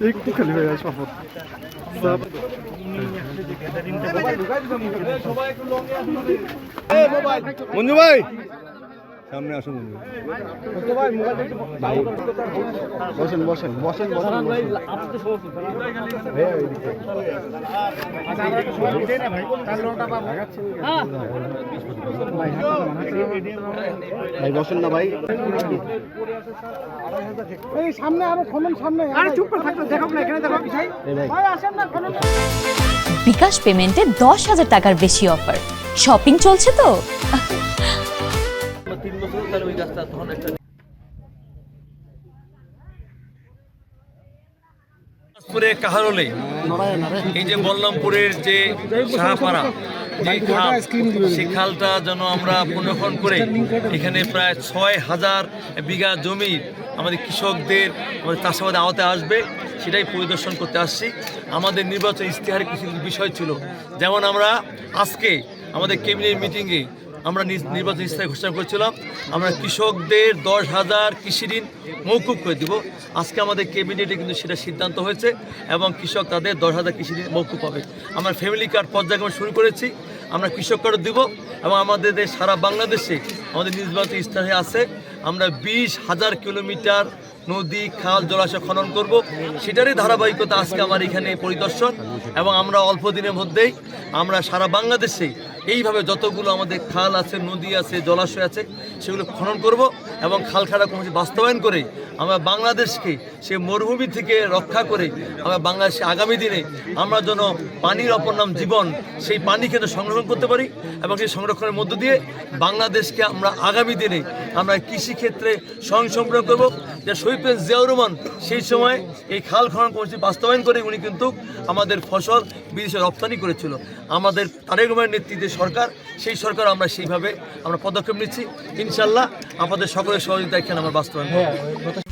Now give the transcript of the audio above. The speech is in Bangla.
একটু খালি হয়ে আসো মঞ্জু ভাই সামনে আসুন বসেন বসেন বসেন বসেন ভাই বসেন না ভাই সামনে আরো খনন সামনে আরে চুপ করে থাকো দেখো না এখানে দেখো বিষয় ভাই আসেন না খনন বিকাশ পেমেন্টে 10,000 টাকার বেশি অফার শপিং চলছে তো 3 বছর তাহলে ওই গাছটা তখন একটা পুরে কাহারলে এই যে বল্লমপুরের যে শাহপাড়া যে খাল সেই খালটা যেন আমরা পুনর্ক্ষণ করে এখানে প্রায় 6,000 বিঘা জমি আমাদের কৃষকদের আমাদের চাষাবাদের আওতায় আসবে সেটাই পরিদর্শন করতে আসছি। আমাদের নির্বাচন ইশতেহারে কিছু বিষয় ছিল, যেমন আমরা আজকে আমাদের ক্যাবিনেট মিটিংয়ে আমরা নির্বাচন ইশতেহার ঘোষণা করেছিলাম আমরা কৃষকদের 10,000 কৃষি ঋণ মৌকুব করে দিব। আজকে আমাদের ক্যাবিনেটে কিন্তু সেটা সিদ্ধান্ত হয়েছে এবং কৃষক তাদের 10,000 কৃষি ঋণ মৌকুব হবে। আমরা ফ্যামিলি কার্ড পর্যায়ক্রমে শুরু করেছি, আমরা কৃষক কার্ড দিব এবং আমাদের সারা বাংলাদেশে আমাদের নির্বাচন ইশতেহারে আছে আমরা 20,000 কিলোমিটার নদী খাল জলাশয় খনন করব, সেটারই ধারাবাহিকতা আজকে আমার এখানে পরিদর্শন। এবং আমরা অল্প দিনের মধ্যেই আমরা সারা বাংলাদেশে এইভাবে যতগুলো আমাদের খাল আছে নদী আছে জলাশয় আছে সেগুলো খনন করব এবং খাল খাড়া কমিটি বাস্তবায়ন করে আমরা বাংলাদেশকে সে মরুভূমি থেকে রক্ষা করে আমরা বাংলাদেশে আগামী দিনে আমরা যেন পানির অপর নাম জীবন সেই পানিকে সংরক্ষণ করতে পারি এবং সেই সংরক্ষণের মধ্য দিয়ে বাংলাদেশকে আমরা আগামী দিনে আমরা কৃষিক্ষেত্রে স্বয়ংসম্পূর্ণ করব। যে শহীদ প্রেসিডেন্ট জিয়াউর রহমান সেই সময় এই খাল খনন কমিটি বাস্তবায়ন করে উনি কিন্তু আমাদের ফসল বিদেশে রপ্তানি করেছিল। আমাদের তারেক রহমানের নেতৃত্বে সরকার, সেই সরকার আমরা সেইভাবে আমরা পদক্ষেপ নিচ্ছি। ইনশাল্লাহ আপনাদের সকলের সহযোগিতা এখানে আমরা বাস্তবায়ন করব।